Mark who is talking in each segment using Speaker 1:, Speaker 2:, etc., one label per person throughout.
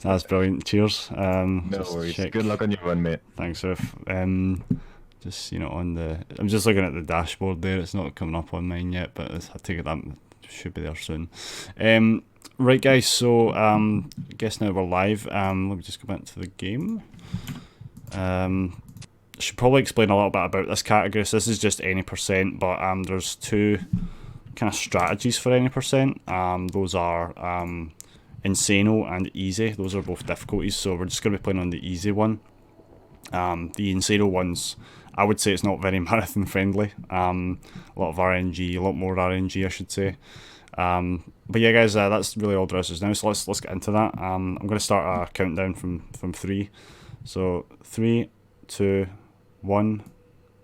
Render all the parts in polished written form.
Speaker 1: That's brilliant. Cheers.
Speaker 2: No
Speaker 1: Just
Speaker 2: worries.
Speaker 1: check.
Speaker 2: Good luck on your run, mate.
Speaker 1: Thanks, Riff. Just on the. I'm just looking at the dashboard there. It's not coming up on mine yet, but I take it that should be there soon. Right, guys. So I guess now we're live. Let me just go back to the game. Should probably explain a little bit about this category. So this is just any percent, but there's two kind of strategies for any percent. Those are Insano and Easy. Those are both difficulties, so we're just going to be playing on the easy one. The Insano ones, I would say it's not very marathon friendly. A lot of RNG, a lot more RNG, I should say. But yeah, guys, that's really all there is now. So let's get into that. I'm going to start a countdown from 3. So 3, 2, 1,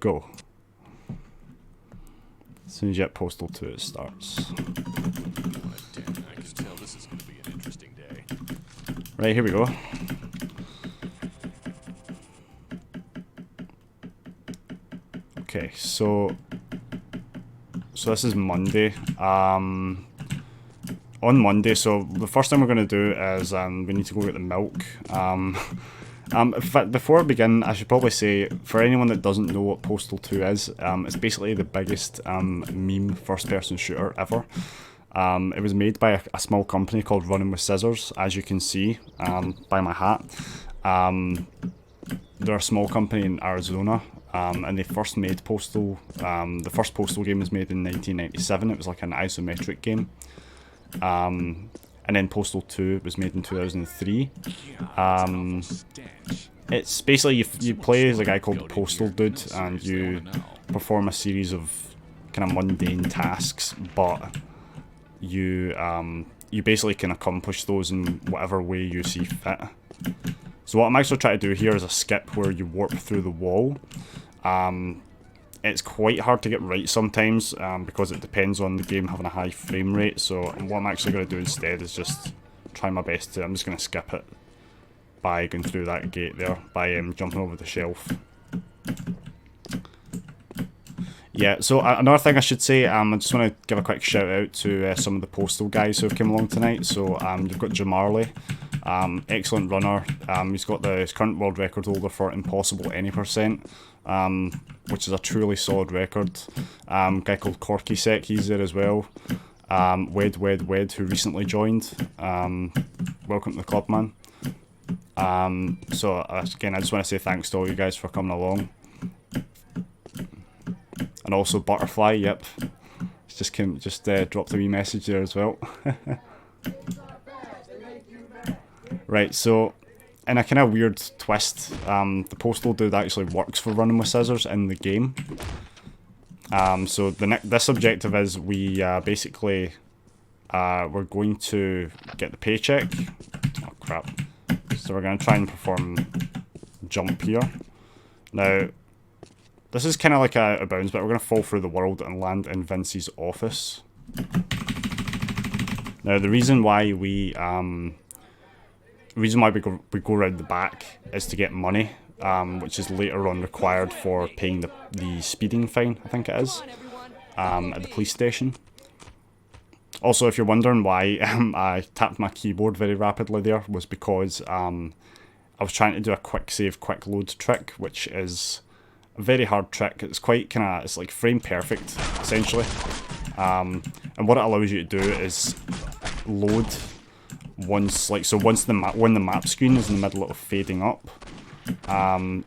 Speaker 1: go. As soon as you hit Postal 2, it starts.
Speaker 3: I can tell this is going to be an interesting day.
Speaker 1: Right, here we go. Okay, so this is Monday. On Monday, so the first thing we're going to do is we need to go get the milk. In fact, before I begin, I should probably say, for anyone that doesn't know what Postal 2 is, it's basically the biggest meme first-person shooter ever. It was made by a small company called Running with Scissors, as you can see by my hat. They're a small company in Arizona, and they first made Postal. The first Postal game was made in 1997. It was like an isometric game. And then Postal 2 was made in 2003. It's basically you play as a guy called the Postal Dude, and you perform a series of kind of mundane tasks, but you basically can accomplish those in whatever way you see fit. So what I'm actually trying to do here is a skip where you warp through the wall. It's quite hard to get right sometimes because it depends on the game having a high frame rate. So what I'm actually going to do instead is just try my best to. I'm just going to skip it by going through that gate there, by jumping over the shelf. Yeah, so another thing I should say, I just want to give a quick shout out to some of the Postal guys who have come along tonight. So you've got Jamarley, excellent runner. He's got his current world record holder for impossible any percent, which is a truly solid record. Guy called Corky Sec, he's there as well. Wed, who recently joined. Welcome to the club, man. So again, I just want to say thanks to all you guys for coming along. And also Butterfly, yep. Just dropped a wee message there as well. Right, so in a kind of weird twist, the Postal Dude actually works for Running with Scissors in the game. So this objective is we basically we're going to get the paycheck. Oh crap! So we're going to try and perform jump here. Now, this is kind of like a bounce, but we're going to fall through the world and land in Vince's office. Now, the reason why we go around the back is to get money, which is later on required for paying the speeding fine, I think it is, at the police station. Also, if you're wondering why I tapped my keyboard very rapidly there, was because I was trying to do a quick save, quick load trick, which is a very hard trick. It's quite it's like frame perfect, essentially. And what it allows you to do is load once when the map screen is in the middle of fading up,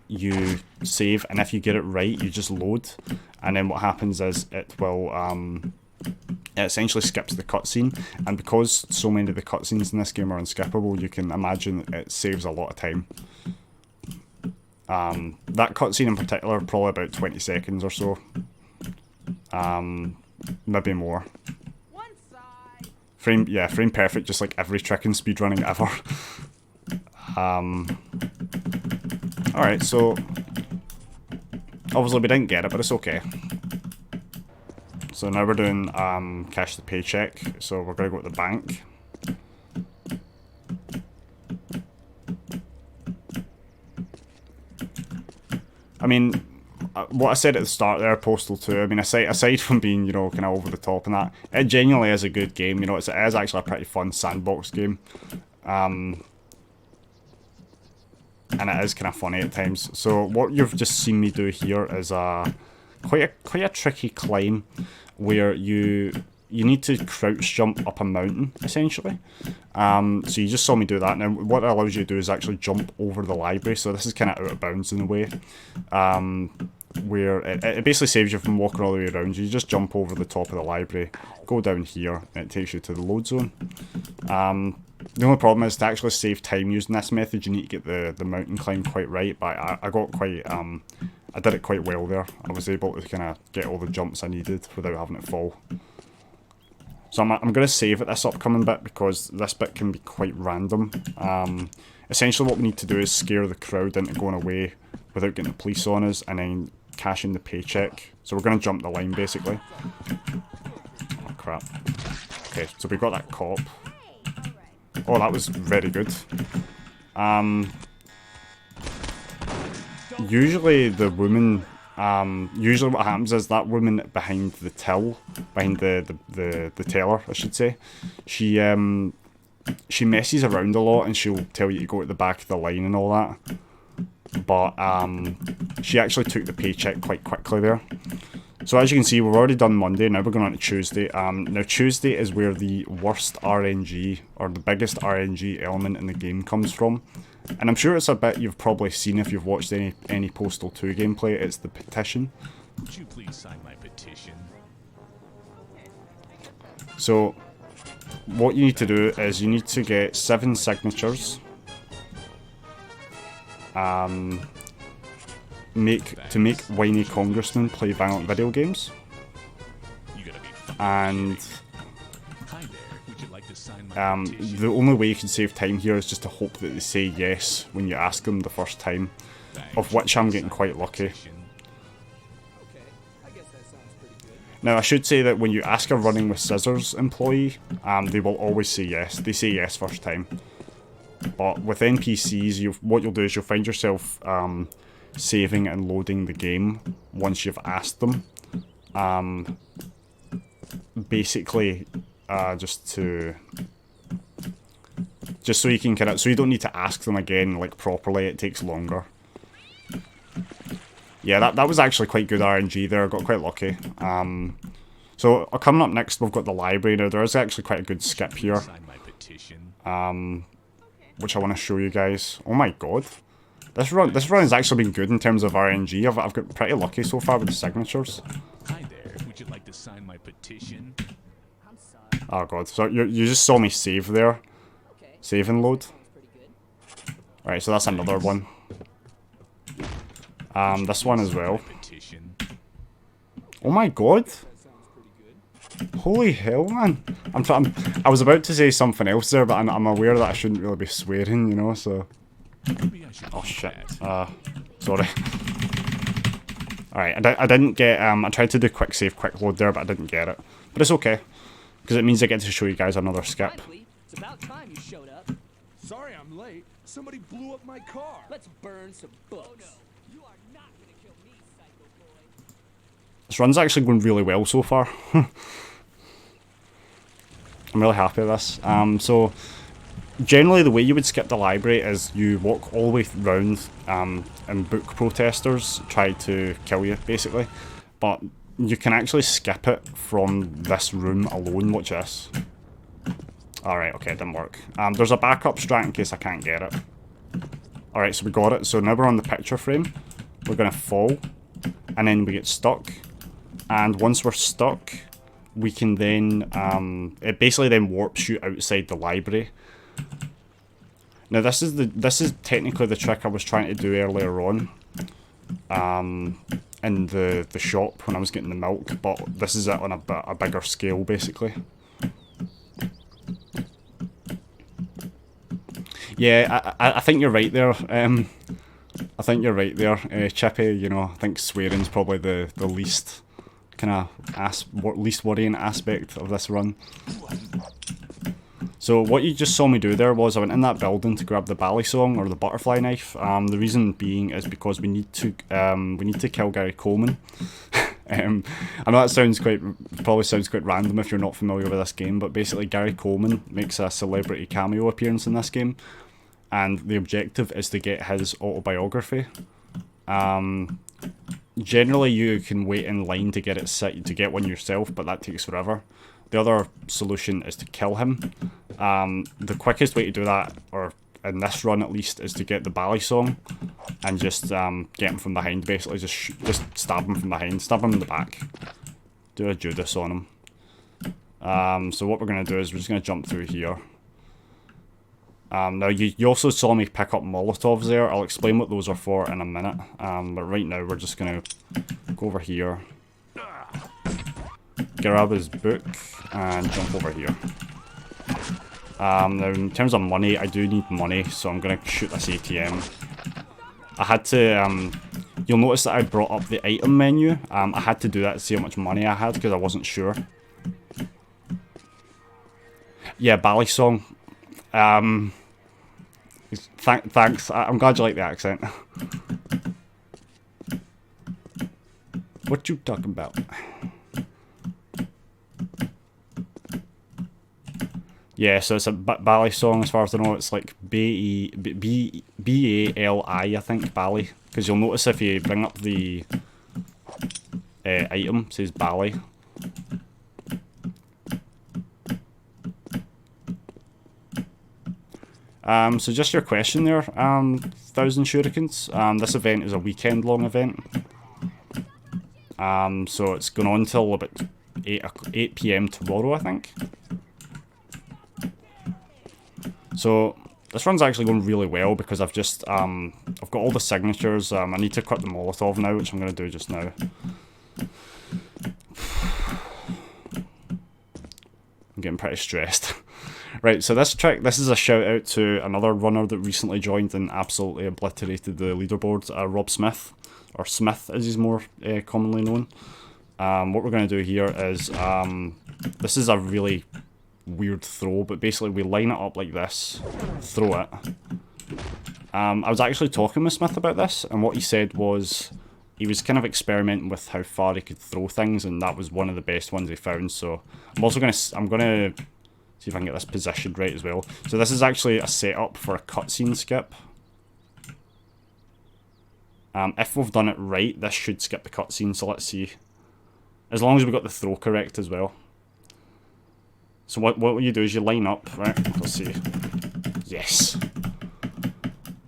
Speaker 1: you save, and if you get it right, you just load, and then what happens is it will it essentially skips the cutscene, and because so many of the cutscenes in this game are unskippable, you can imagine it saves a lot of time. That cutscene in particular, probably about 20 seconds or so. Maybe more. Frame perfect, just like every trick in speedrunning ever. Alright, so obviously we didn't get it, but it's okay. So now we're doing cash the paycheck, so we're going to go to the bank. I mean, what I said at the start there, Postal 2, I mean, aside from being, you know, kind of over the top and that, it genuinely is a good game, you know, it is actually a pretty fun sandbox game. and it is kind of funny at times. So what you've just seen me do here is quite a tricky climb where you need to crouch jump up a mountain, essentially. So you just saw me do that. Now, what it allows you to do is actually jump over the library, so this is kind of out of bounds in a way. Where it basically saves you from walking all the way around. You just jump over the top of the library, go down here, and it takes you to the load zone. The only problem is to actually save time using this method, you need to get the mountain climb quite right, but I got quite, I did it quite well there. I was able to kind of get all the jumps I needed without having it fall. So I'm going to save at this upcoming bit because this bit can be quite random. Essentially what we need to do is scare the crowd into going away without getting the police on us, and then cash in the paycheck. So we're going to jump the line basically. Oh crap. Okay, so we got that cop. Oh, that was very good. Usually the woman, usually what happens is that woman behind the till, behind the teller, I should say, she messes around a lot and she'll tell you to go at the back of the line and all that. But she actually took the paycheck quite quickly there. So as you can see, we've already done Monday, now we're going on to Tuesday. Now Tuesday is where the worst RNG, or the biggest RNG element in the game comes from. And I'm sure it's a bit you've probably seen if you've watched any Postal 2 gameplay. It's the petition.
Speaker 3: Would you please sign my petition?
Speaker 1: So what you need to do is you need to get 7 signatures. To make whiny congressmen play violent video games. And the only way you can save time here is just to hope that they say yes when you ask them the first time, of which I'm getting quite lucky. Now I should say that when you ask a running with scissors employee, they will always say yes. They say yes first time. But with NPCs, what you'll do is you'll find yourself saving and loading the game once you've asked them. Basically, just so you can so you don't need to ask them again like properly. It takes longer. Yeah, that was actually quite good RNG there. I got quite lucky. So coming up next, we've got the library. Now there is actually quite a good skip here. Which I want to show you guys. Oh my god. This run has actually been good in terms of RNG. I've got pretty lucky so far with the signatures.
Speaker 3: Hi there. Would you like to sign my petition?
Speaker 1: Oh god. So you just saw me save there. Save and load. Alright, so that's another one. This one as well. Oh my god. Holy hell, man. I was about to say something else there, but I'm aware that I shouldn't really be swearing, you know, so... Oh shit. Sorry. Alright, I didn't get, I tried to do quick save, quick load there, but I didn't get it. But it's okay, because it means I get to show you guys another skip.
Speaker 2: It's about time you showed up.
Speaker 4: Sorry I'm late. Somebody blew up my car.
Speaker 2: Let's burn some books. Oh, no. You are not gonna kill me, psycho boy.
Speaker 1: This run's actually going really well so far. I'm really happy with this. So generally the way you would skip the library is you walk all the way around and book protesters try to kill you basically, but you can actually skip it from this room alone. Watch this. Alright, okay, it didn't work. There's a backup strat in case I can't get it. Alright, so we got it. So now we're on the picture frame. We're going to fall and then we get stuck, and once we're stuck we can then, it basically then warps you outside the library. Now this is technically the trick I was trying to do earlier on, in the shop when I was getting the milk, but this is it on a bigger scale basically. Yeah, I think you're right there. I think you're right there, Chippy. You know, I think swearing's probably the least kind of least worrying aspect of this run. So what you just saw me do there was I went in that building to grab the balisong or the butterfly knife. The reason being is because we need to kill Gary Coleman. I know that probably sounds quite random if you're not familiar with this game, but basically Gary Coleman makes a celebrity cameo appearance in this game. and the objective is to get his autobiography. Generally, you can wait in line to get one yourself, but that takes forever. The other solution is to kill him. The quickest way to do that, or in this run at least, is to get the Bally song and just get him from behind. Basically, just stab him from behind, stab him in the back, do a Judas on him. So what we're gonna do is we're just gonna jump through here. Now you also saw me pick up Molotovs there. I'll explain what those are for in a minute. But right now we're just gonna go over here, grab his book, and jump over here. Now in terms of money, I do need money, so I'm gonna shoot this ATM. I had to, you'll notice that I brought up the item menu. I had to do that to see how much money I had, because I wasn't sure. Yeah, Bally song. Thanks, I'm glad you like the accent. What you talking about? Yeah, so it's a Bally song as far as I know. It's like B-A-L-I, I think, Bally. Because you'll notice if you bring up the item, it says Bally. So just your question there, 1,000 Shurikens. This event is a weekend-long event. So it's going on till about 8 PM tomorrow, I think. So this run's actually going really well because I've just I've got all the signatures. I need to cut the Molotov now, which I'm going to do just now. I'm getting pretty stressed. Right, so this is a shout out to another runner that recently joined and absolutely obliterated the leaderboard, Rob Smith, or Smith as he's more commonly known. What we're going to do here is, this is a really weird throw, but basically we line it up like this, throw it. I was actually talking with Smith about this, and what he said was he was kind of experimenting with how far he could throw things, and that was one of the best ones he found. So I'm gonna see if I can get this positioned right as well. So this is actually a setup for a cutscene skip. If we've done it right, this should skip the cutscene, so let's see. As long as we got the throw correct as well. So what you do is you line up, right? Let's see. Yes!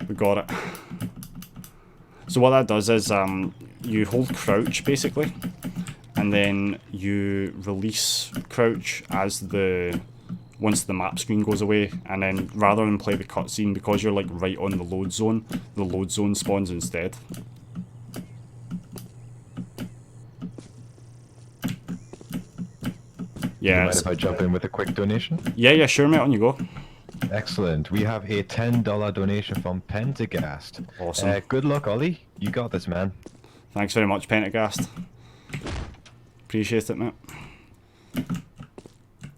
Speaker 1: We got it. So what that does is you hold crouch, basically. And then you release crouch as once the map screen goes away, and then rather than play the cutscene, because you're like right on the load zone spawns instead. Yeah.
Speaker 5: Do you mind if I jump in with a quick donation?
Speaker 1: Yeah, sure, mate. On you go.
Speaker 5: Excellent. We have a $10 donation from Pentagast.
Speaker 1: Awesome.
Speaker 5: Good luck, Ollie. You got this, man.
Speaker 1: Thanks very much, Pentagast. Appreciate it, mate.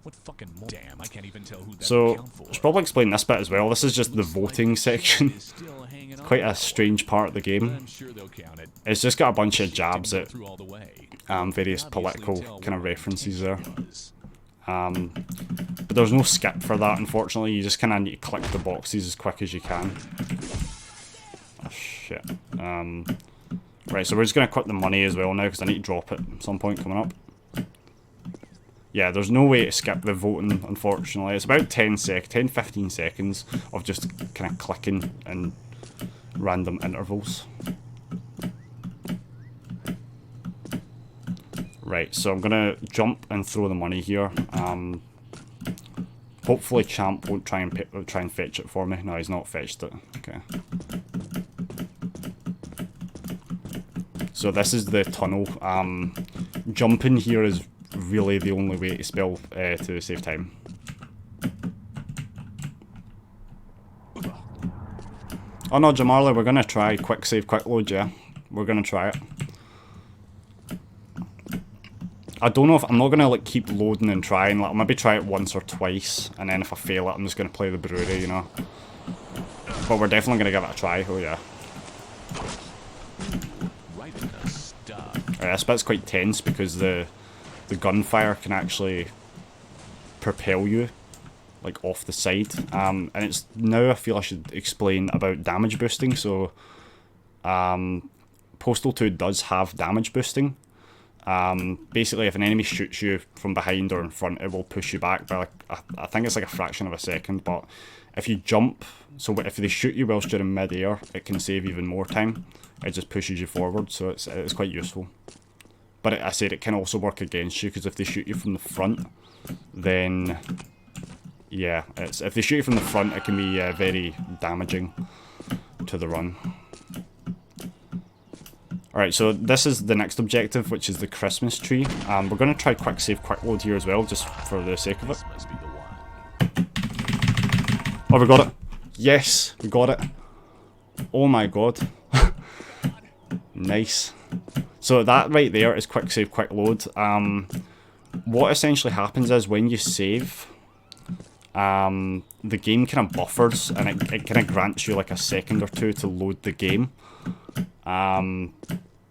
Speaker 3: What fucking damn, I can't even tell who that
Speaker 1: So,
Speaker 3: account for.
Speaker 1: I should probably explain this bit as well. This is just the voting section. It's quite a strange part of the game.
Speaker 3: I'm sure they'll count it.
Speaker 1: It's just got a bunch of jabs at
Speaker 3: Through all the way.
Speaker 1: various political
Speaker 3: Obviously,
Speaker 1: kind of references there.
Speaker 3: was.
Speaker 1: But there's no skip for that, unfortunately. You just kind of need to click the boxes as quick as you can. Oh, shit. Right, so we're just going to cut the money as well now, because I need to drop it at some point coming up. Yeah, there's no way to skip the voting, unfortunately. It's about 10-15 seconds of just kind of clicking in random intervals. Right, so I'm going to jump and throw the money here. Hopefully Champ won't try and fetch it for me. No, he's not fetched it. Okay. So this is the tunnel. Jumping here is really the only way to spell to save time. Oh no, Jamarla, we're going to try quick save, quick load, yeah. We're going to try it. I don't know if I'm not going to like keep loading and trying. Like, I'll maybe try it once or twice, and then if I fail it, I'm just going to play the brewery, you know. But we're definitely going to give it a try. Oh yeah.
Speaker 3: Right in the stuff.
Speaker 1: Alright, this bit's quite tense because the gunfire can actually propel you like off the side. And it's now I feel I should explain about damage boosting. So Postal 2 does have damage boosting. Basically, if an enemy shoots you from behind or in front, it will push you back by like I think it's like a fraction of a second. But if you jump, so if they shoot you whilst you're in mid-air, it can save even more time. It just pushes you forward, so it's quite useful. But I said it can also work against you, because if they shoot you from the front, then yeah, if they shoot you from the front, it can be very damaging to the run. Alright, so this is the next objective, which is the Christmas tree. We're going to try quick save, quick load here as well, just for the sake of it.
Speaker 3: This must be the one.
Speaker 1: Oh, we got it. Yes, we got it. Oh my god. Nice. So that right there is quick save, quick load. What essentially happens is when you save, the game kind of buffers, and it kind of grants you like a second or two to load the game.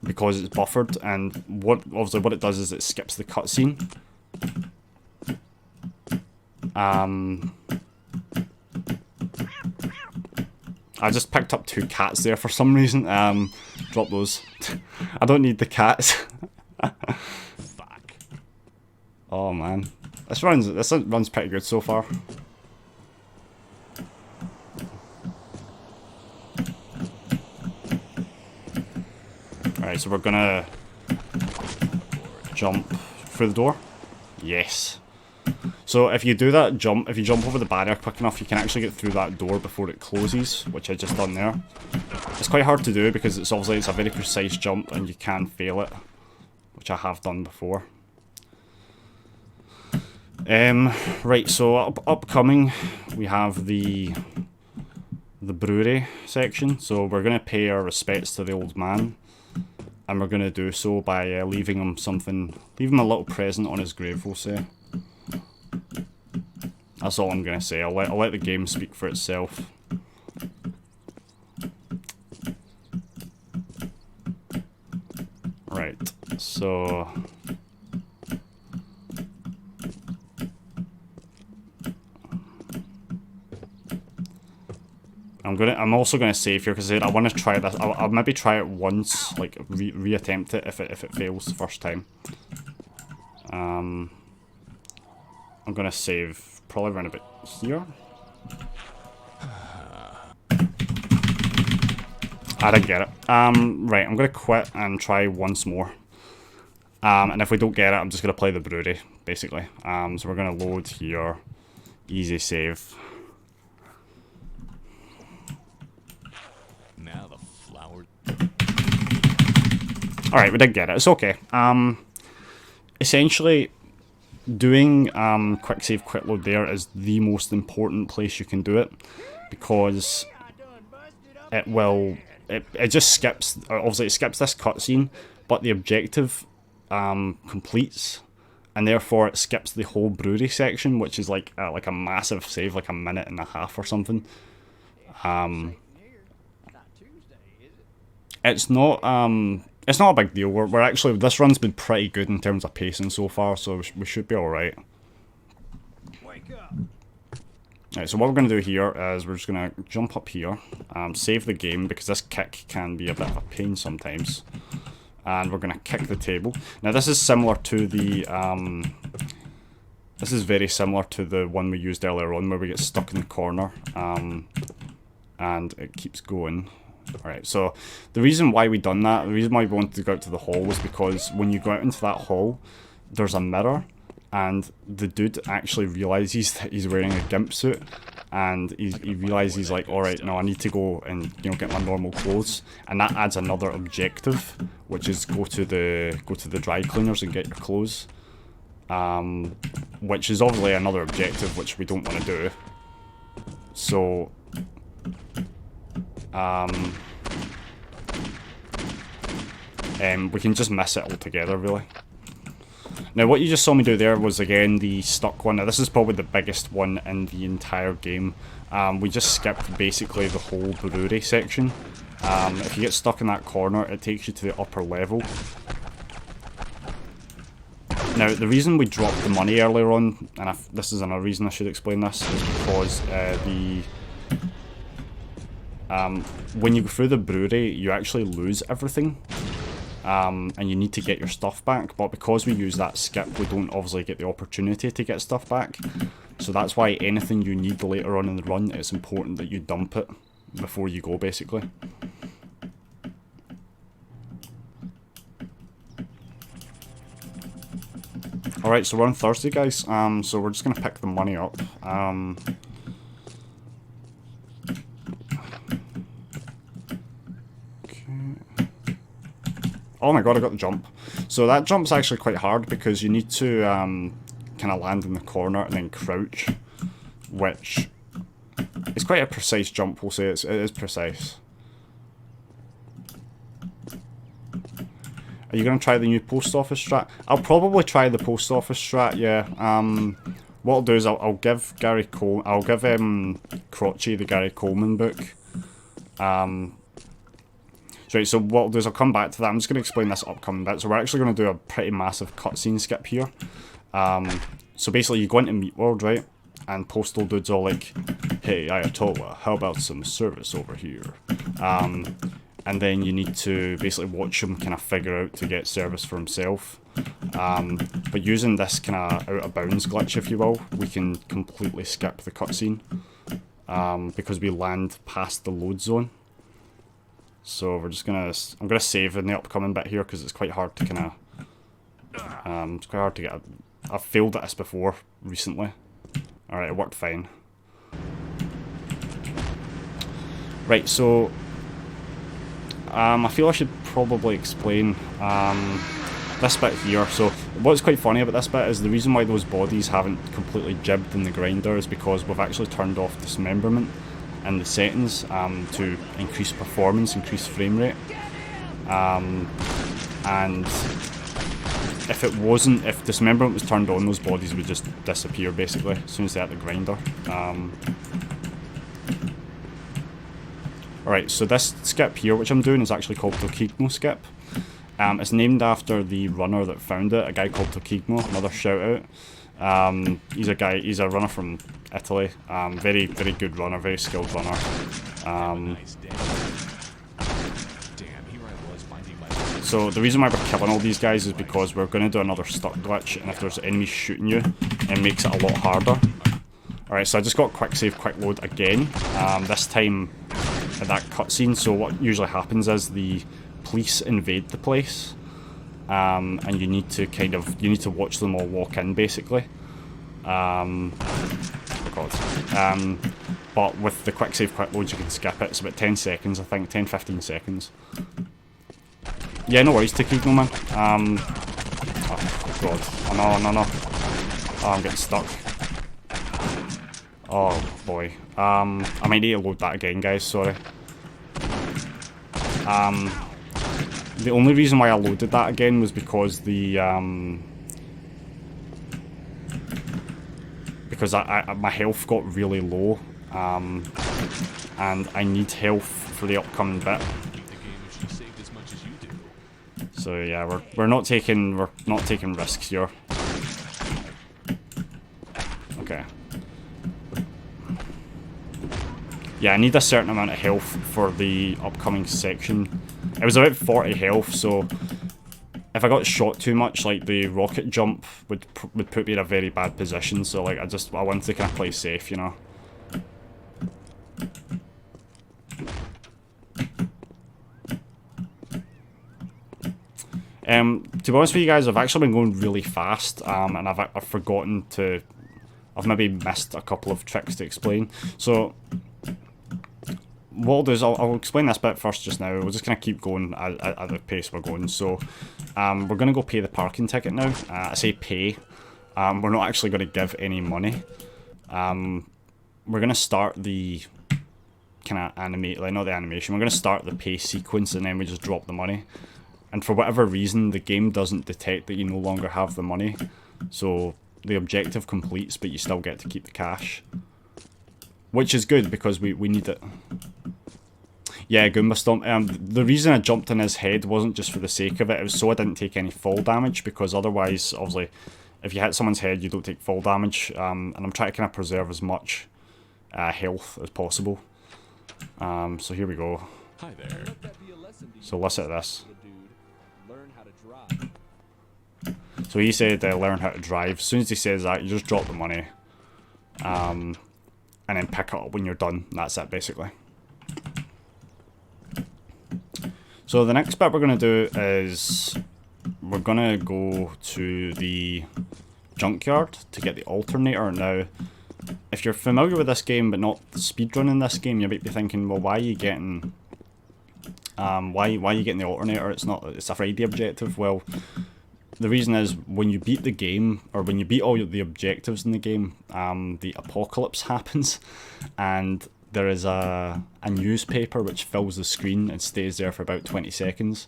Speaker 1: Because it's buffered, and obviously what it does is it skips the cutscene. I just picked up 2 cats there for some reason. Drop those. I don't need the cats.
Speaker 3: Fuck.
Speaker 1: Oh man, this runs pretty good so far. Alright, so we're gonna jump through the door. Yes. So if you do that jump, if you jump over the barrier quick enough, you can actually get through that door before it closes, which I just done there. It's quite hard to do because it's obviously a very precise jump and you can fail it, which I have done before. Right, so upcoming we have the brewery section. So we're gonna pay our respects to the old man. And we're going to do so by leaving him leave him a little present on his grave, we'll say. That's all I'm going to say. I'll let the game speak for itself. Right, so... I'm also gonna save here because I want to try this. I'll maybe try it once, like reattempt it if it fails the first time. I'm gonna save probably around about here. I didn't get it. Right, I'm gonna quit and try once more. And if we don't get it, I'm just gonna play the brewery basically. So we're gonna load here, easy save.
Speaker 3: Now the flower.
Speaker 1: Alright, we did get it. It's okay. Essentially, doing quick save, quick load there is the most important place you can do it, because it just skips, obviously it skips this cutscene, but the objective completes, and therefore it skips the whole brewery section, which is like a massive save, like 1.5 minutes or something. It's not a big deal. We're actually, this run's been pretty good in terms of pacing so far, so we should be alright. Alright, so what we're going to do here is we're just going to jump up here, save the game, because this kick can be a bit of a pain sometimes. And we're going to kick the table. Now this is similar to the, this is very similar to the one we used earlier on, where we get stuck in the corner, and it keeps going. Alright, so the reason why we done that, the reason why we wanted to go out to the hall was because when you go out into that hall, there's a mirror, and the dude actually realizes that he's wearing a gimp suit, and he realizes like, alright, no, I need to go and, you know, get my normal clothes, and that adds another objective, which is go to the dry cleaners and get your clothes, which is obviously another objective which we don't want to do. So we can just miss it altogether, really. Now, what you just saw me do there was, again, the stuck one. Now, this is probably the biggest one in the entire game. We just skipped, basically, the whole brewery section. If you get stuck in that corner, it takes you to the upper level. Now, the reason we dropped the money earlier on, and this is another reason I should explain this, is because when you go through the brewery, you actually lose everything. And you need to get your stuff back, but because we use that skip, we don't obviously get the opportunity to get stuff back. So that's why anything you need later on in the run, it's important that you dump it before you go, basically. Alright, so we're on Thursday, guys, so we're just going to pick the money up. Oh my god, I got the jump. So that jump's actually quite hard because you need to kind of land in the corner and then crouch, which is quite a precise jump, we'll say. It is precise. Are you going to try the new post office strat? I'll probably try the post office strat, yeah. What I'll do is I'll give Crotchy the Gary Coleman book. Right, so what I'll do is I'll come back to that. I'm just going to explain this upcoming bit. So we're actually going to do a pretty massive cutscene skip here. So basically you go into Meat World, right? And Postal dude's all like, hey, Ayatollah, how about some service over here? And then you need to basically watch him kind of figure out to get service for himself. But using this kind of out of bounds glitch, if you will, we can completely skip the cutscene. Because we land past the load zone. So we're just gonna, I'm gonna save in the upcoming bit here because it's quite hard to kind of, it's quite hard to get. I've failed at this before recently. All right, it worked fine. Right, so I feel I should probably explain this bit here. So what's quite funny about this bit is the reason why those bodies haven't completely jibbed in the grinder is because we've actually turned off dismemberment in the settings to increase performance, increase frame rate. And if dismemberment was turned on, those bodies would just disappear basically as soon as they hit the grinder. Alright, so this skip here, which I'm doing, is actually called Tokigmo skip. It's named after the runner that found it, a guy called Tokigmo, another shout out. He's a runner from Italy, very, very good runner, very skilled runner. So the reason why we're killing all these guys is because we're going to do another stuck glitch, and if there's enemies shooting you, it makes it a lot harder. Alright, so I just got quick save, quick load again, this time at that cutscene. So what usually happens is the police invade the place, and you need to watch them all walk in basically. Oh god. But with the quick save, quick load, you can skip it. It's about 10 seconds, I think, 10-15 seconds. Yeah, no worries, Tokigmo, man. Oh god. Oh no. Oh, I'm getting stuck. Oh boy. I might need to load that again, guys, sorry. The only reason why I loaded that again was because my health got really low, and I need health for the upcoming bit. So yeah, we're not taking risks here. Okay. Yeah, I need a certain amount of health for the upcoming section. It was about 40 health, so if I got shot too much, like the rocket jump would put me in a very bad position. So like I wanted to kind of play safe, you know. To be honest with you guys, I've actually been going really fast, and I've forgotten to, I've maybe missed a couple of tricks to explain. So what I'll do is I'll explain this bit first just now. We're just going to keep going at the pace we're going. So we're going to go pay the parking ticket now. I say pay. We're not actually going to give any money. We're going to start the kind of not the animation. We're going to start the pay sequence, and then we just drop the money. And for whatever reason, the game doesn't detect that you no longer have the money. So the objective completes, but you still get to keep the cash. Which is good, because we need it. Yeah, Goomba Stomp. The reason I jumped in his head wasn't just for the sake of it. It was so I didn't take any fall damage, because otherwise, obviously, if you hit someone's head, you don't take fall damage. And I'm trying to kind of preserve as much health as possible. So here we go.
Speaker 3: Hi there.
Speaker 4: Let that be a lesson to you,
Speaker 1: So listen to this.
Speaker 4: dude. Learn how to drive.
Speaker 1: So he said learn how to drive. As soon as he says that, you just drop the money. And then pick it up when you're done. That's it, basically. So the next bit we're going to do is we're going to go to the junkyard to get the alternator. Now, if you're familiar with this game but not speedrunning this game, you might be thinking, well, why are you getting why are you getting the alternator? It's a Friday objective. Well, the reason is when you beat the game, or when you beat all the objectives in the game, the apocalypse happens, and there is a newspaper which fills the screen and stays there for about 20 seconds,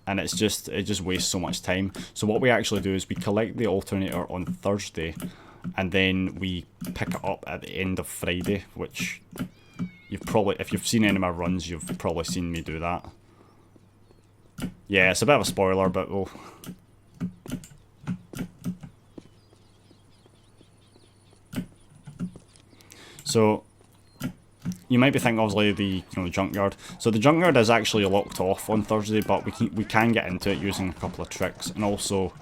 Speaker 1: and it just wastes so much time. So what we actually do is we collect the alternator on Thursday, and then we pick it up at the end of Friday, which you've probably, if you've seen any of my runs, you've probably seen me do that. Yeah, it's a bit of a spoiler, but we'll... So you might be thinking, obviously, the junkyard. So the junkyard is actually locked off on Thursday, but we can get into it using a couple of tricks, and also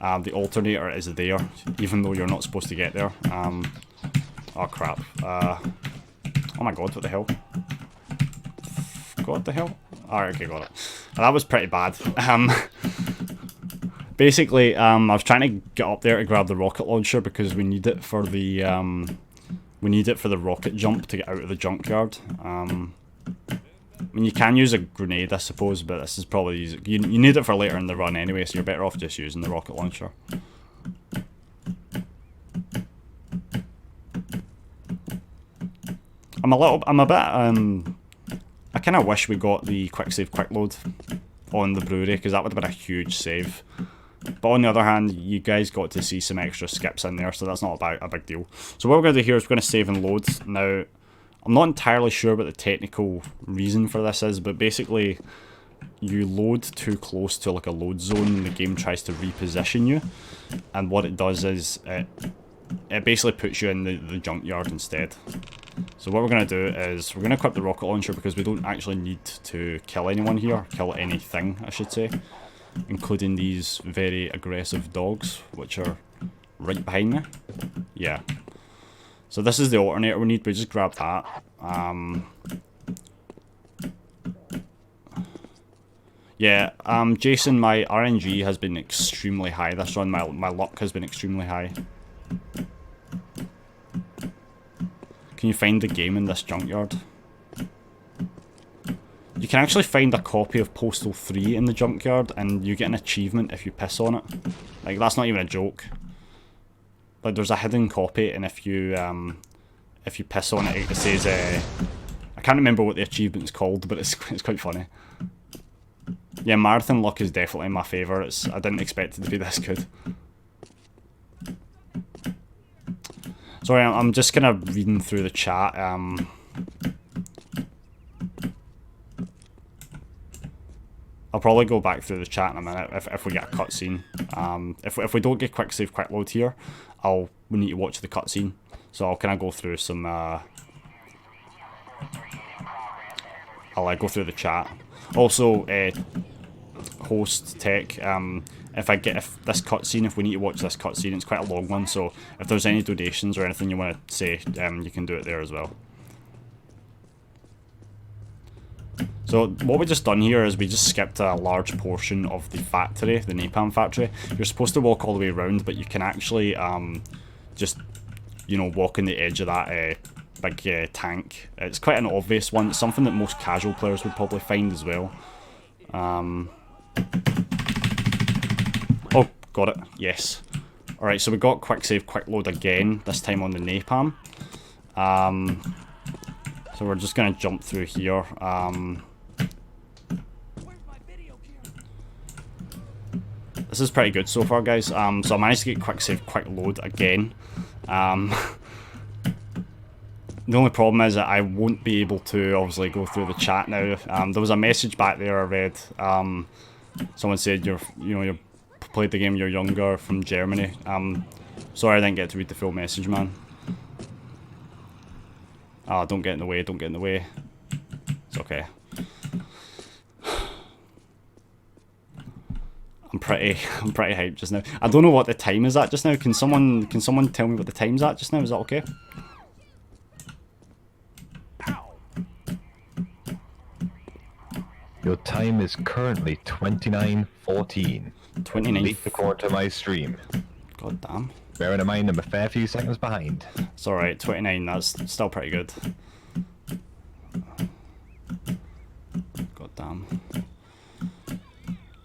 Speaker 1: the alternator is there, even though you're not supposed to get there. Oh crap! Oh my god! What the hell? God, the hell! Alright, okay, got it. That was pretty bad. Basically, I was trying to get up there to grab the rocket launcher because we need it for the rocket jump to get out of the junkyard. I mean, you can use a grenade, I suppose, but this is probably easy. You need it for later in the run anyway, so you're better off just using the rocket launcher. I kind of wish we got the quick save quick load on the brewery, because that would have been a huge save. But on the other hand, you guys got to see some extra skips in there, so that's not a big deal. So what we're going to do here is we're going to save and load. Now, I'm not entirely sure what the technical reason for this is, but basically, you load too close to like a load zone and the game tries to reposition you. And what it does is, it basically puts you in the junkyard instead. So what we're going to do is, we're going to equip the rocket launcher because we don't actually need to kill anyone here. Kill anything, I should say. Including these very aggressive dogs, which are right behind me. Yeah. So this is the alternator we need. We just grab that. Yeah. Jason, my RNG has been extremely high this run. My luck has been extremely high. Can you find the game in this junkyard? You can actually find a copy of Postal 3 in the junkyard, and you get an achievement if you piss on it. Like, that's not even a joke. Like, there's a hidden copy, and if you piss on it, it says, I can't remember what the achievement's called, but it's quite funny. Yeah, Marathon Luck is definitely my favourite. I didn't expect it to be this good. Sorry, I'm just kind of reading through the chat. I'll probably go back through the chat in a minute if we get a cutscene. If we don't get quick save quick load here, we need to watch the cutscene. So I'll kind of go through some. I'll go through the chat. Also, host tech. If this cutscene, if we need to watch this cutscene, it's quite a long one. So if there's any donations or anything you want to say, you can do it there as well. So what we just done here is we just skipped a large portion of the factory, the napalm factory. You're supposed to walk all the way around, but you can actually just, walk on the edge of that big tank. It's quite an obvious one. It's something that most casual players would probably find as well. Oh, got it. Yes. Alright, so we got quick save quick load again, this time on the napalm. So we're just going to jump through here. This is pretty good so far, guys. So I managed to get quick save quick load again. The only problem is that I won't be able to obviously go through the chat now. There was a message back there I read. Someone said you played the game, you're younger, from Germany. Sorry I didn't get to read the full message, man. Oh, don't get in the way, don't get in the way. It's okay. I'm pretty hyped just now. I don't know what the time is at just now. Can someone tell me what the time's at just now? Is that okay?
Speaker 5: Your time is currently 29:14.
Speaker 1: 29.
Speaker 5: Leap according to my stream.
Speaker 1: God damn.
Speaker 5: Bearing in mind I'm a fair few seconds behind.
Speaker 1: It's alright, 29, that's still pretty good. God damn.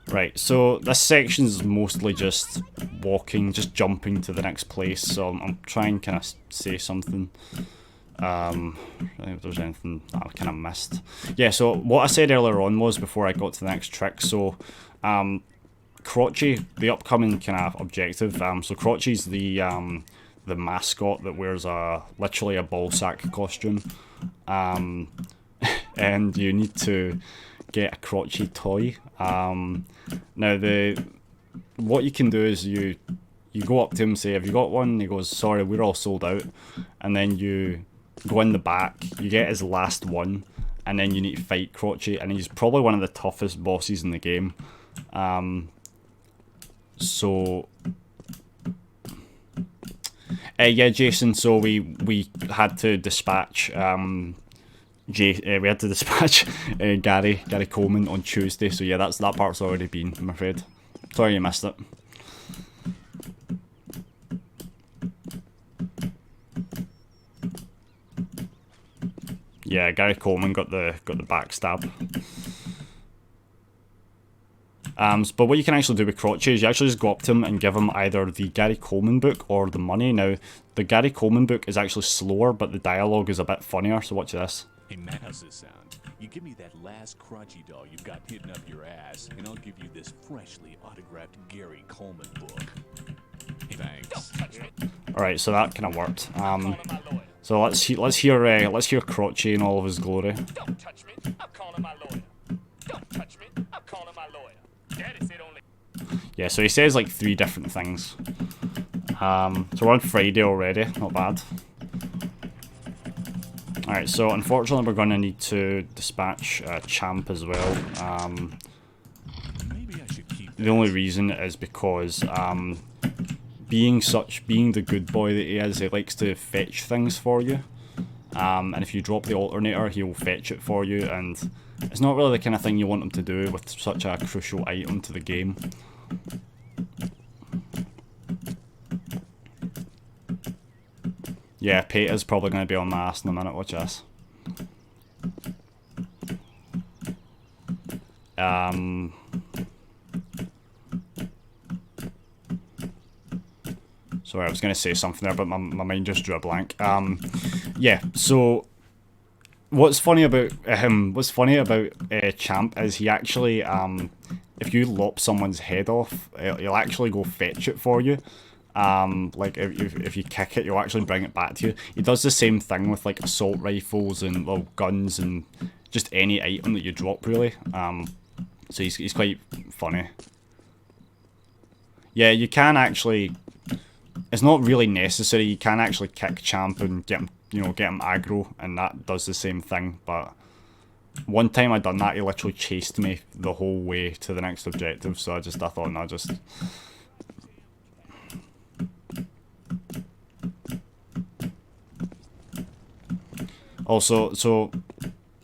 Speaker 1: Right, so this section's mostly just walking, just jumping to the next place, so I'm trying to kind of say something. I don't think if there's anything that I kind of missed. Yeah, so what I said earlier on was, before I got to the next trick, so Crotchy, the upcoming kind of objective, so Crotchy's the mascot that wears literally a ball sack costume, and you need to get a Crotchy toy. Now what you can do is you go up to him, say, have you got one? He goes, sorry, we're all sold out. And then you go in the back, you get his last one, and then you need to fight Crotchy, and he's probably one of the toughest bosses in the game. Yeah, Jason, so we had to dispatch Gary Coleman on Tuesday, so yeah, that part's already been, I'm afraid. Sorry you missed it. Yeah, Gary Coleman got the backstab. But what you can actually do with Crotchy is you actually just go up to him and give him either the Gary Coleman book or the money. Now, the Gary Coleman book is actually slower, but the dialogue is a bit funnier, so watch this.
Speaker 3: Hey, man, how's this sound? You give me that last Crotchy doll you've got hidden up your ass, and I'll give you this freshly autographed Gary Coleman book. Thanks.
Speaker 1: Alright, so that kind of worked. So let's hear Crotchy in all of his glory.
Speaker 2: Don't touch me. I'm calling my lawyer. Don't touch me. I'm calling my lawyer. Daddy said only.
Speaker 1: Yeah, so he says like 3 different things. So we're on Friday already, not bad. Alright, so unfortunately we're going to need to dispatch Champ as well.
Speaker 3: Maybe I should keep
Speaker 1: The only reason is because being the good boy that he is, he likes to fetch things for you. And if you drop the alternator, he'll fetch it for you, and it's not really the kind of thing you want him to do with such a crucial item to the game. Yeah, Peta's probably going to be on my ass in a minute, watch this. Sorry, I was going to say something there, but my mind just drew a blank. Yeah, so what's funny about Champ is he actually, if you lop someone's head off, he'll actually go fetch it for you. Like if you kick it, you'll actually bring it back to you. He does the same thing with like assault rifles and guns and just any item that you drop, really. So he's quite funny. Yeah, you can actually. It's not really necessary. You can actually kick Champ and get him, get him aggro, and that does the same thing. But one time I done that, he literally chased me the whole way to the next objective. So I thought, no, just. Also, so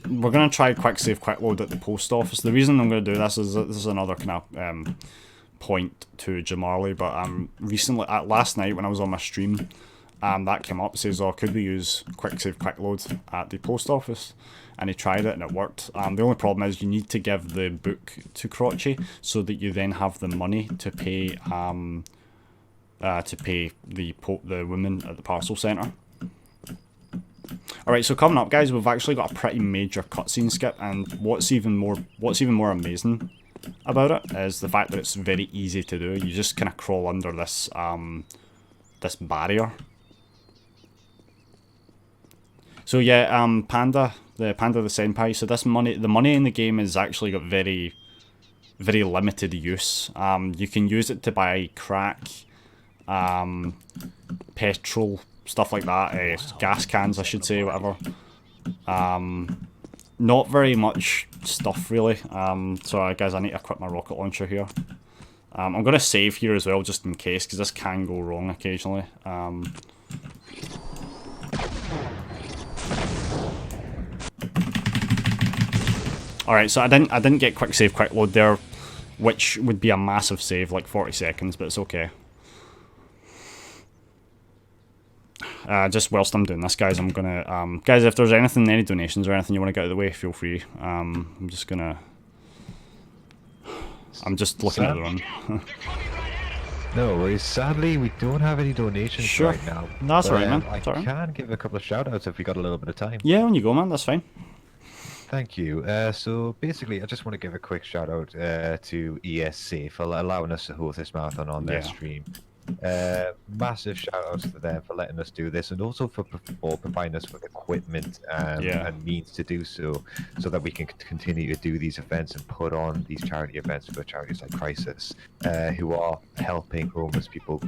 Speaker 1: we're gonna try quick save, quick load at the post office. The reason I'm gonna do this is that this is another kind of point to Jamarley, but recently, last night when I was on my stream, that came up, says, oh, could we use quick save, quick load at the post office? And he tried it and it worked. The only problem is you need to give the book to Crotchy so that you then have the money to pay the woman at the parcel centre. Alright, so coming up, guys, we've actually got a pretty major cutscene skip, and what's even more amazing about it is the fact that it's very easy to do. You just kind of crawl under this this barrier. So yeah, Panda the Senpai. So this money, the money in the game has actually got very limited use. You can use it to buy crack, petrol, stuff like that, gas cans I should say, whatever. Not very much stuff really. So guys, I need to equip my rocket launcher here. I'm going to save here as well just in case, because this can go wrong occasionally. Alright, so I didn't get quick save, quick load there, which would be a massive save, like 40 seconds, but it's okay. Just whilst I'm doing this, guys, I'm gonna, guys, if there's anything, any donations or anything you want to get out of the way, feel free. I'm just looking at the run.
Speaker 5: No worries. Sadly, we don't have any donations right now.
Speaker 1: That's
Speaker 5: but,
Speaker 1: alright, man.
Speaker 5: I can give a couple of shout-outs if we got a little bit of time.
Speaker 1: Yeah, when you go, man, that's fine.
Speaker 5: Thank you. So basically, I just want to give a quick shout-out to ESC for allowing us to host this marathon on their stream. Massive shout-outs to them for letting us do this, and also for providing us with equipment and means to do so that we can continue to do these events and put on these charity events for charities like Crisis, who are helping homeless people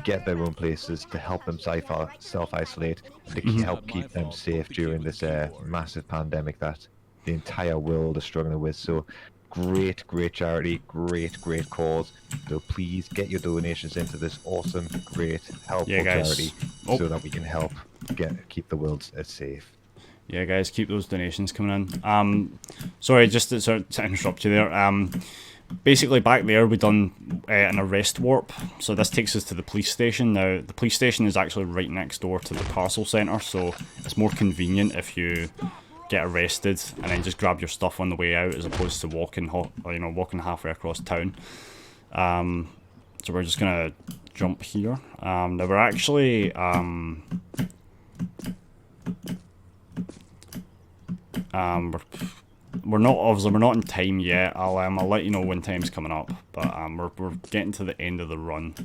Speaker 5: get their own places, to help them self-isolate, to help keep them safe during this massive pandemic that the entire world is struggling with. So great charity, great cause. So please get your donations into this awesome, great, helpful charity, so that we can help keep the world safe.
Speaker 1: Yeah, guys, keep those donations coming in. Sorry, just to interrupt you there. Basically, back there we done an arrest warp. So this takes us to the police station. Now, the police station is actually right next door to the parcel centre, so it's more convenient if you get arrested and then just grab your stuff on the way out, as opposed to walking halfway across town. So we're just gonna jump here. Now we're actually we're not in time yet. I'll let you know when time's coming up, but we're getting to the end of the run.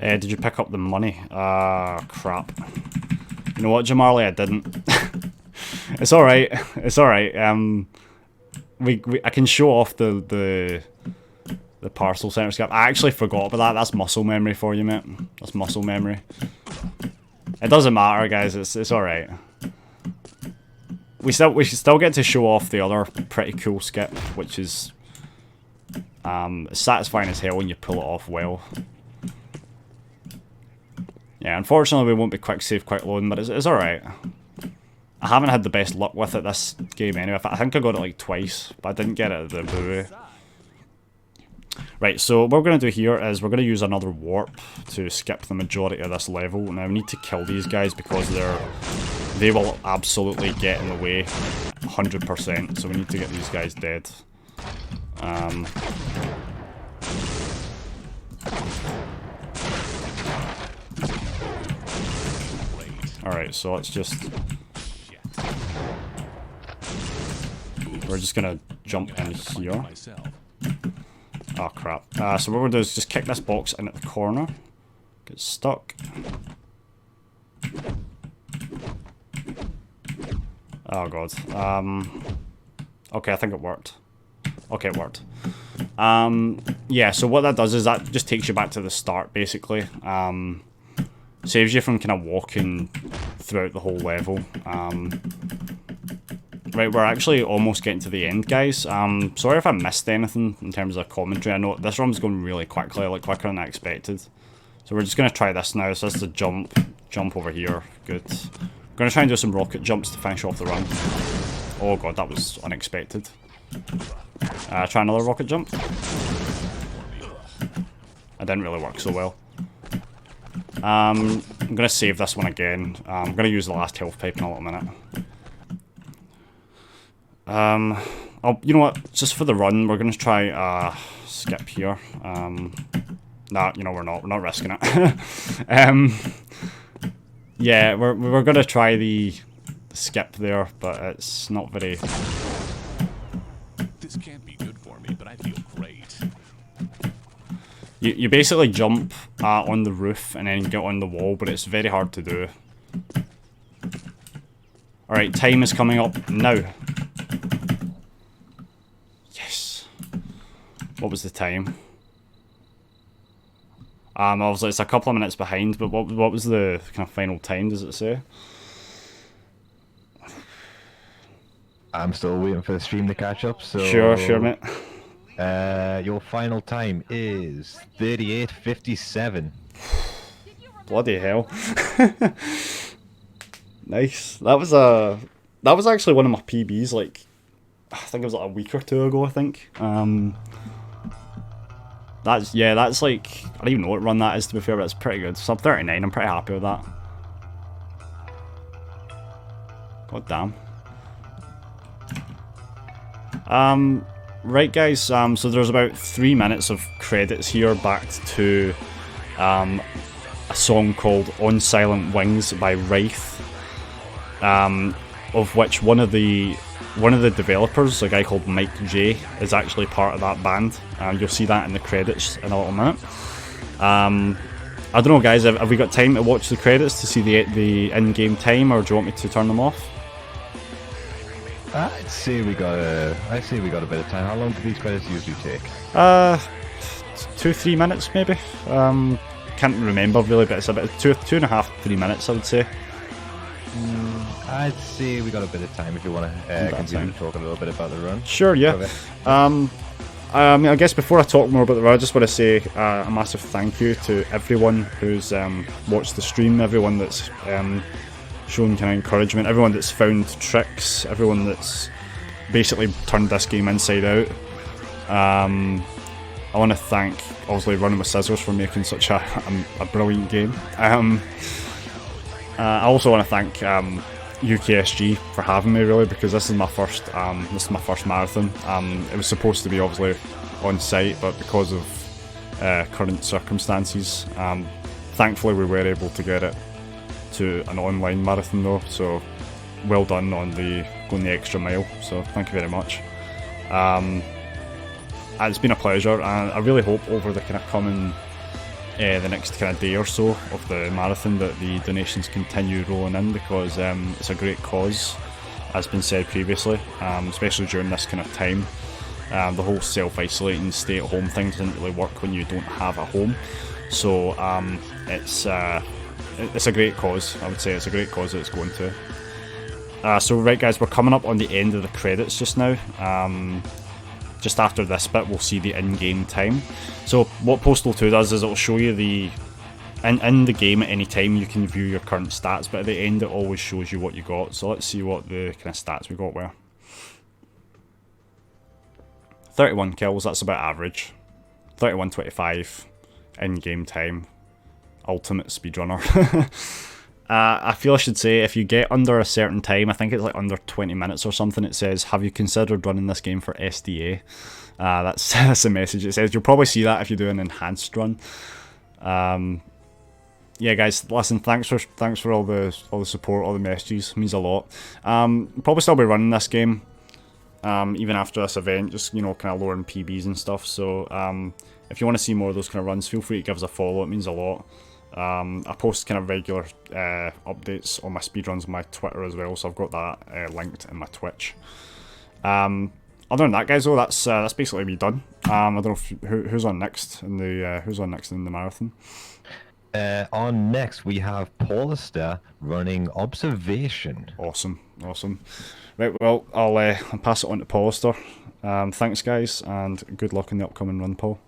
Speaker 1: Did you pick up the money? Crap. You know what, Jamarley, I didn't. It's alright. It's alright. I can show off the parcel center scrap. I actually forgot about that. That's muscle memory for you, mate. That's muscle memory. It doesn't matter, guys. It's alright. We still get to show off the other pretty cool skip, which is satisfying as hell when you pull it off well. Yeah, unfortunately we won't be quick save, quick loading, but it's alright. I haven't had the best luck with it this game anyway. I think I got it like twice, but I didn't get it at the brewery. Right, so what we're going to do here is we're going to use another warp to skip the majority of this level. Now we need to kill these guys because they will absolutely get in the way 100%, so we need to get these guys dead. Alright, so let's just... We're just gonna jump in here. Oh crap. So what we're gonna do is just kick this box in at the corner. Get stuck. Oh god. Okay, I think it worked. Okay, it worked. Yeah, so what that does is that just takes you back to the start, basically. Saves you from kind of walking throughout the whole level. Right, we're actually almost getting to the end, guys. Sorry if I missed anything in terms of commentary. I know this run's going really quickly, like quicker than I expected. So we're just going to try this now. So this is a jump over here. Good. I'm going to try and do some rocket jumps to finish off the run. Oh god, that was unexpected. Try another rocket jump. It didn't really work so well. I'm going to save this one again. I'm going to use the last health pipe in a little minute. You know what? Just for the run, we're going to try skip here. Nah, you know, we're not risking it. Yeah, we're going to try the skip there, but it's not very...
Speaker 3: This can't be good for me, but I feel great.
Speaker 1: You basically jump on the roof and then get on the wall, but it's very hard to do. Alright, time is coming up now. Yes. What was the time? Obviously it's a couple of minutes behind, but what was the kind of final time, does it say?
Speaker 5: I'm still waiting for the stream to catch up, so...
Speaker 1: Sure, mate.
Speaker 5: Your final time is 38:57.
Speaker 1: Bloody hell. Nice. That was actually one of my PBs, like, I think it was like a week or two ago, I think. That's like, I don't even know what run that is, to be fair, but it's pretty good. Sub 39, I'm pretty happy with that. God damn. Right guys, so there's about 3 minutes of credits here backed to a song called On Silent Wings by Wraith, of which one of the developers, a guy called Mike J, is actually part of that band. You'll see that in the credits in a little minute. I don't know guys, have we got time to watch the credits to see the in-game time, or do you want me to turn them off?
Speaker 5: I'd say we got a bit of time. How long do these credits usually take?
Speaker 1: 2-3 minutes maybe. Can't remember really, but it's about 2.5, 3 minutes, I would say.
Speaker 5: I'd say we got a bit of time if you want to continue talking a little bit about the run.
Speaker 1: Sure, yeah. I guess before I talk more about the run, I just want to say a massive thank you to everyone who's watched the stream, everyone that's shown kind of encouragement, everyone that's found tricks, everyone that's basically turned this game inside out. I want to thank, obviously, Running with Scissors for making such a brilliant game. I also want to thank UKSG for having me, really, because this is my first marathon. It was supposed to be obviously on site, but because of current circumstances, thankfully we were able to get it to an online marathon though, so well done on going the extra mile, so thank you very much. It's been a pleasure, and I really hope over the kind of coming the next kind of day or so of the marathon that the donations continue rolling in, because it's a great cause, as been said previously, especially during this kind of time. The whole self-isolating stay-at-home thing doesn't really work when you don't have a home, so it's a great cause. I would say it's a great cause that it's going to. So right guys, we're coming up on the end of the credits just now. Just after this bit we'll see the in-game time. So what Postal 2 does is it'll show you in the game at any time you can view your current stats, but at the end it always shows you what you got. So let's see what the kind of stats we got were. 31 kills, that's about average. 31:25 in-game time. Ultimate speedrunner. I feel I should say, if you get under a certain time, I think it's like under 20 minutes or something, it says, have you considered running this game for SDA? That's a message. It says you'll probably see that if you do an enhanced run. Yeah guys, listen, thanks for all the support, all the messages, it means a lot. Probably still be running this game even after this event, just, you know, kind of lowering PBs and stuff. So if you want to see more of those kind of runs, feel free to give us a follow, it means a lot. I post kind of regular updates on my speedruns on my Twitter as well, so I've got that linked in my Twitch. Other than that, guys, though, that's basically me done. I don't know who's on next in the marathon.
Speaker 5: On next we have Postal running Observation.
Speaker 1: Awesome. Right, well, I'll pass it on to Postal. Thanks, guys, and good luck in the upcoming run, Paul.